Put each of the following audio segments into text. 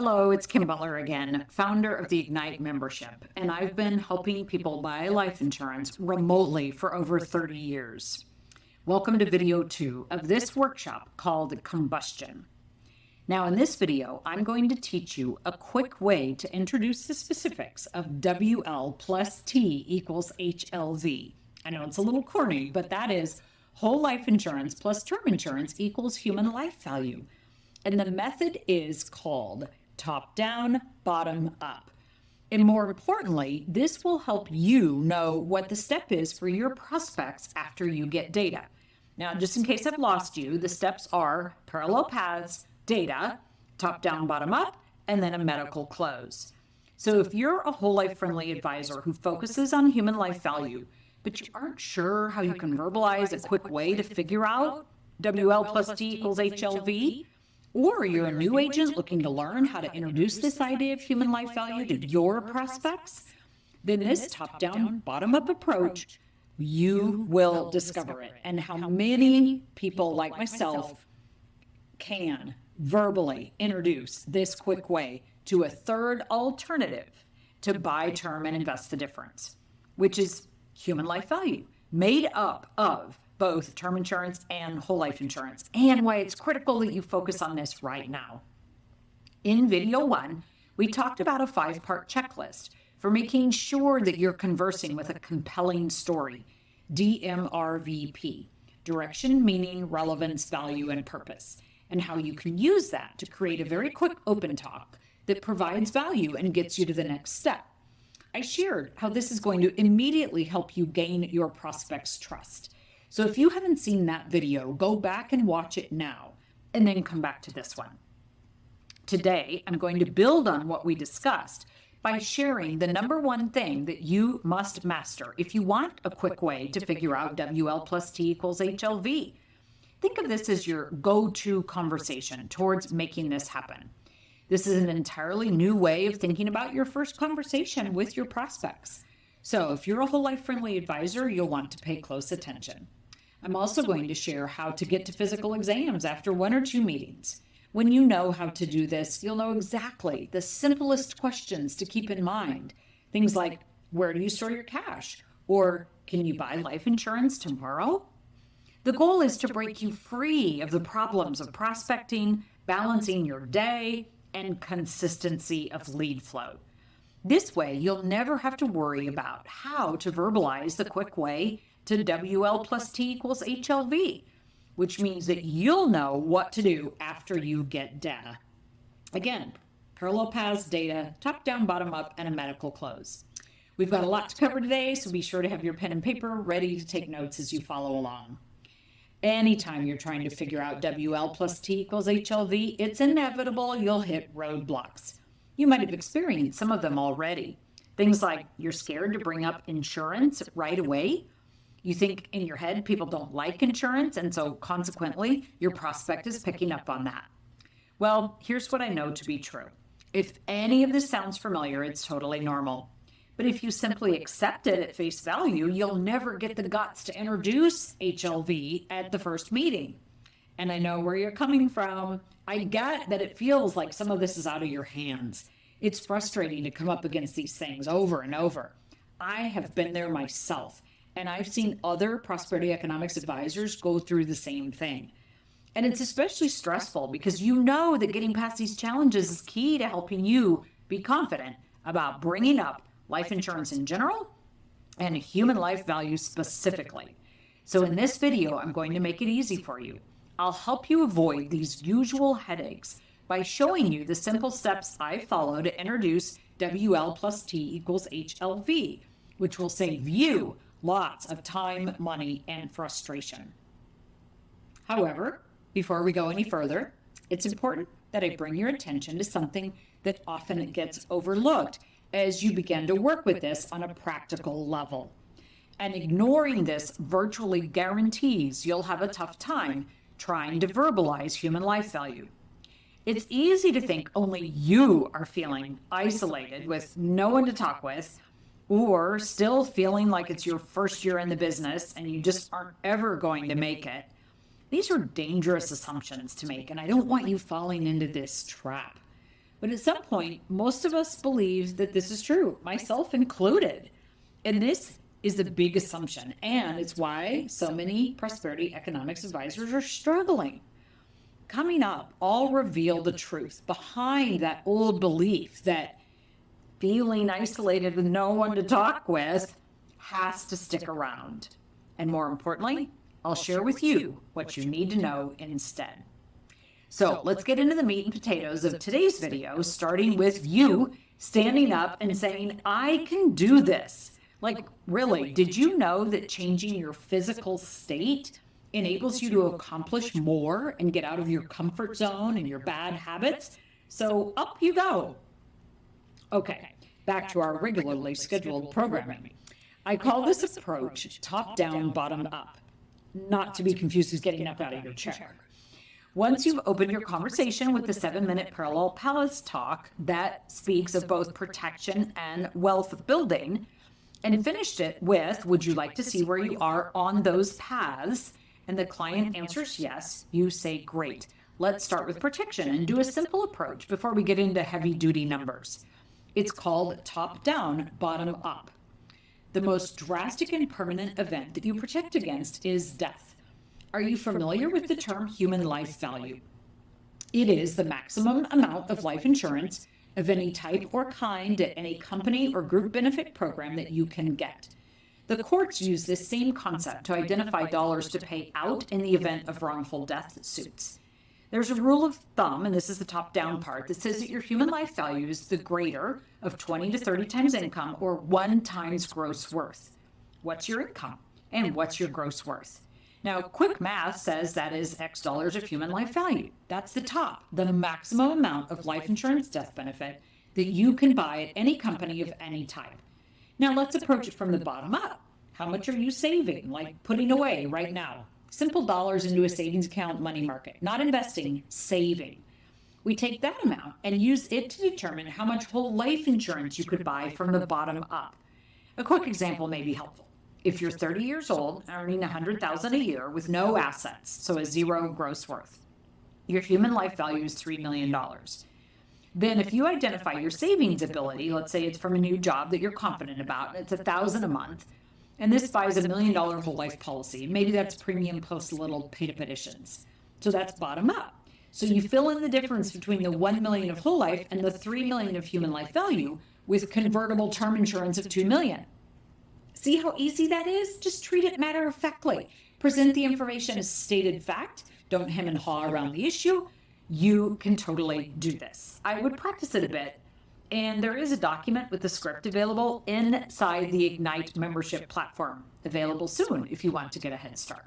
Hello, it's Kim Butler again, founder of the Ignite membership, and I've been helping people buy life insurance remotely for over 30 years. Welcome to video 2 of this workshop called Combustion. Now in this video, I'm going to teach you a quick way to introduce the specifics of WL plus T equals HLV. I know it's a little corny, but that is whole life insurance plus term insurance equals human life value. And the method is called top down, bottom up. And more importantly, this will help you know what the step is for your prospects after you get data. Now, just in case I've lost you, the steps are parallel paths, data, top down, bottom up, and then a medical close. So if you're a whole life friendly advisor who focuses on human life value, but you aren't sure how you can verbalize a quick way to figure out WL plus T equals HLV, or you're a new agent looking to learn how to introduce this idea of human life value to your prospects, then this top-down, bottom-up approach, you will discover it. And how many people like myself can verbally introduce this quick way to a third alternative to buy term and invest the difference, which is human life value, made up of both term insurance and whole life insurance, and why it's critical that you focus on this right now. In video 1, we talked about a 5-part checklist for making sure that you're conversing with a compelling story, DMRVP, direction, meaning, relevance, value, and purpose, and how you can use that to create a very quick open talk that provides value and gets you to the next step. I shared how this is going to immediately help you gain your prospects' trust. So if you haven't seen that video, go back and watch it now, and then come back to this one. Today, I'm going to build on what we discussed by sharing the number one thing that you must master if you want a quick way to figure out WL plus T equals HLV. Think of this as your go-to conversation towards making this happen. This is an entirely new way of thinking about your first conversation with your prospects. So if you're a whole life friendly advisor, you'll want to pay close attention. I'm also going to share how to get to physical exams after 1 or 2 meetings. When you know how to do this, you'll know exactly the simplest questions to keep in mind. Things like, where do you store your cash? Or, can you buy life insurance tomorrow? The goal is to break you free of the problems of prospecting, balancing your day, and consistency of lead flow. This way, you'll never have to worry about how to verbalize the quick way to WL plus T equals HLV, which means that you'll know what to do after you get data. Again, parallel paths, data, top down, bottom up, and a medical close. We've got a lot to cover today, so be sure to have your pen and paper ready to take notes as you follow along. Anytime you're trying to figure out WL plus T equals HLV, it's inevitable you'll hit roadblocks. You might have experienced some of them already. Things like you're scared to bring up insurance right away. You think in your head people don't like insurance, and so consequently, your prospect is picking up on that. Well, here's what I know to be true. If any of this sounds familiar, it's totally normal. But if you simply accept it at face value, you'll never get the guts to introduce HLV at the first meeting. And I know where you're coming from. I get that it feels like some of this is out of your hands. It's frustrating to come up against these things over and over. I have been there myself, and I've seen other prosperity economics advisors go through the same thing. And it's especially stressful because you know that getting past these challenges is key to helping you be confident about bringing up life insurance in general and human life value specifically. So in this video, I'm going to make it easy for you. I'll help you avoid these usual headaches by showing you the simple steps I follow to introduce WL plus T equals HLV, which will save you lots of time, money, and frustration. However, before we go any further, it's important that I bring your attention to something that often gets overlooked as you begin to work with this on a practical level. And ignoring this virtually guarantees you'll have a tough time trying to verbalize human life value. It's easy to think only you are feeling isolated with no one to talk with, or still feeling like it's your first year in the business and you just aren't ever going to make it. These are dangerous assumptions to make, and I don't want you falling into this trap. But at some point, most of us believe that this is true, myself included. And this is the big assumption. And it's why so many prosperity economics advisors are struggling. Coming up, I'll reveal the truth behind that old belief that feeling isolated with no one to talk with has to stick around. And more importantly, I'll share with you what you need to know instead. So let's get into the meat and potatoes of today's video, starting with you standing up and saying, I can do this. Like, really, did you know that changing your physical state enables you to accomplish more and get out of your comfort zone and your bad habits? So up you go. Okay, back to our regularly scheduled programming. I call this approach top-down, bottom-up, not to be confused with getting up out of your chair. Once you've opened your conversation with the 7-minute parallel paths talk that speaks of both protection and wealth building, and finished it with, would you like to see where you are on those paths? And the client answers yes, you say great. Let's start with protection and do a simple approach before we get into heavy-duty numbers. It's called top-down, bottom-up. The most drastic and permanent event that you protect against is death. Are you familiar with the term human life value? It is the maximum amount of life insurance of any type or kind at any company or group benefit program that you can get. The courts use this same concept to identify dollars to pay out in the event of wrongful death suits. There's a rule of thumb, and this is the top-down part, that says that your human life value is the greater of 20 to 30 times income or 1 times gross worth. What's your income and what's your gross worth? Now, quick math says that is X dollars of human life value. That's the top, the maximum amount of life insurance death benefit that you can buy at any company of any type. Now, let's approach it from the bottom up. How much are you saving, like putting away right now? Simple dollars into a savings account, money market, not investing, saving. We take that amount and use it to determine how much whole life insurance you could buy from the bottom up. A quick example may be helpful. If you're 30 years old, earning $100,000 a year with no assets, so a zero gross worth, your human life value is $3 million. Then if you identify your savings ability, let's say it's from a new job that you're confident about, it's $1,000 a month, and this buys $1 million whole life policy. Maybe that's premium plus little paid-up additions. So that's bottom up. So you fill in the difference between the $1 million of whole life and the $3 million of human life value with convertible term insurance of $2 million. See how easy that is? Just treat it matter-of-factly. Present the information as stated fact. Don't hem and haw around the issue. You can totally do this. I would practice it a bit. And there is a document with the script available inside the Ignite membership platform, available soon if you want to get a head start.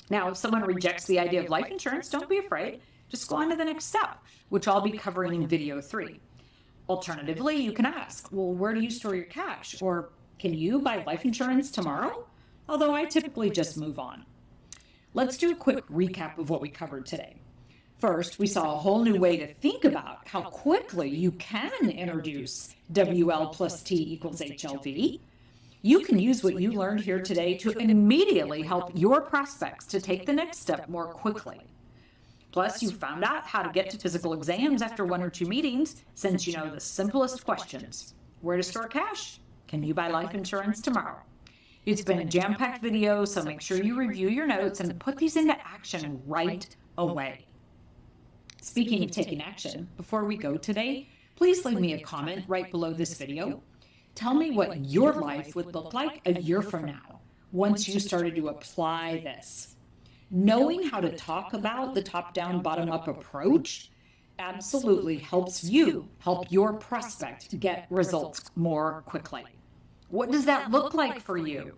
Now, if someone rejects the idea of life insurance, don't be afraid. Just go on to the next step, which I'll be covering in video 3. Alternatively, you can ask, well, where do you store your cash? Or can you buy life insurance tomorrow? Although I typically just move on. Let's do a quick recap of what we covered today. First, we saw a whole new way to think about how quickly you can introduce WL plus T equals HLV. You can use what you learned here today to immediately help your prospects to take the next step more quickly. Plus, you found out how to get to physical exams after 1 or 2 meetings, since you know the simplest questions. Where to store cash? Can you buy life insurance tomorrow? It's been a jam-packed video, so make sure you review your notes and put these into action right away. Speaking of taking action, before we go today, please leave me a comment right below this video. Tell me what your life would look like a year from now, once you started to apply this. Knowing how to talk about the top-down, bottom-up approach absolutely helps you help your prospect get results more quickly. What does that look like for you?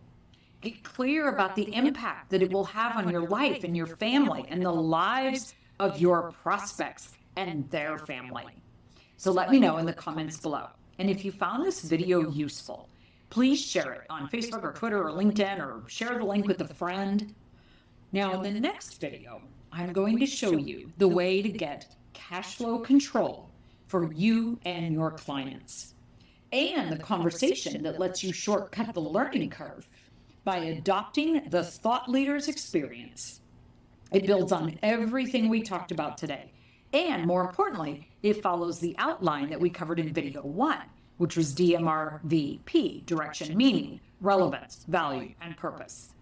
Get clear about the impact that it will have on your life and your family and the lives of your prospects and their family. So let me know in the comments below. And if you found this video useful, please share it on Facebook or Twitter or LinkedIn, or share the link with a friend. Now in the next video, I'm going to show you the way to get cash flow control for you and your clients, and the conversation that lets you shortcut the learning curve by adopting the thought leader's experience. It builds on everything we talked about today And more importantly, it follows the outline that we covered in video 1, which was DMRVP, direction, meaning, relevance, value, and purpose.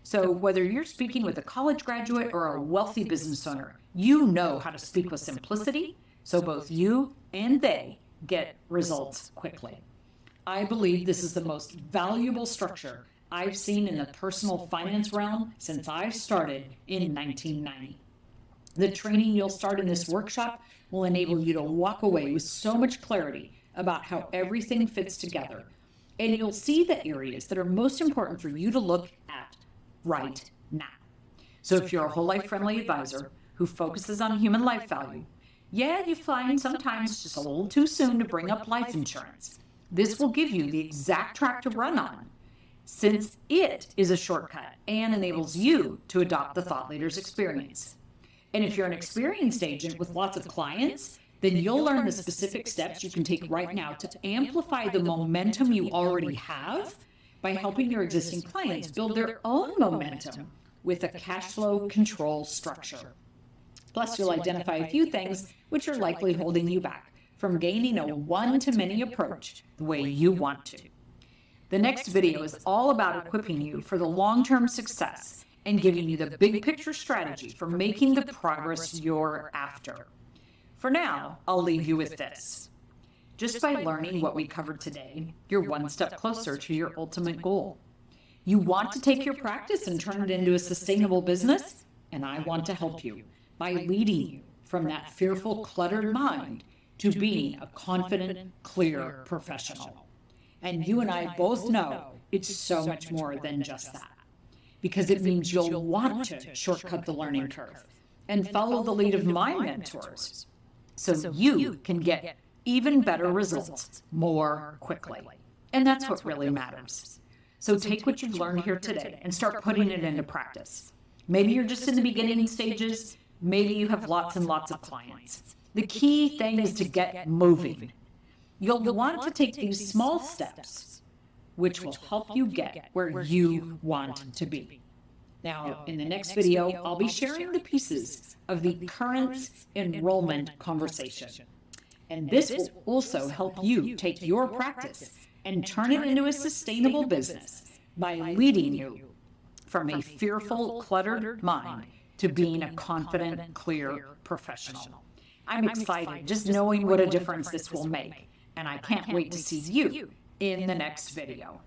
So whether you're speaking with a college graduate or a wealthy business owner, you know how to speak with simplicity, so both you and they get results quickly. I believe this is the most valuable structure I've seen in the personal finance realm since I started in 1990. The training you'll start in this workshop will enable you to walk away with so much clarity about how everything fits together, and you'll see the areas that are most important for you to look at right now. So if you're a whole life friendly advisor who focuses on human life value, you find sometimes it's just a little too soon to bring up life insurance. This will give you the exact track to run on, since it is a shortcut and enables you to adopt the thought leader's experience. And if you're an experienced agent with lots of clients, then you'll learn the specific steps you can take right now to amplify the momentum you already have by helping your existing clients build their own momentum with a cash flow control structure. Plus, you'll identify a few things which are likely holding you back from gaining a one-to-many approach the way you want to. The next video is all about equipping you for the long-term success and giving you the big picture strategy for making the progress you're after. For now, I'll leave you with this. Just by learning what we covered today, you're one step closer to your ultimate goal. You want to take your practice and turn it into a sustainable business, and I want to help you by leading you from that fearful, cluttered mind to being a confident, clear professional. And you and I both know it's so much more than just that, because it means you'll want to shortcut the learning curve and follow the lead of my mentors so you can get even better results more quickly. And that's what really matters. So take what you've learned here today and start putting it into practice. Maybe you're just in the beginning stages. Maybe you have lots and lots of clients. The key thing is to get moving. You'll want to take these small steps, which will help you get where you want to be. Now, in the next video, I'll be sharing the pieces of the current enrollment conversation. And this will also help you take your practice and turn it into a sustainable business by leading you from a fearful, cluttered mind to being a confident, clear professional. I'm excited just knowing what a difference this will make, and I can't wait to see you in the next video.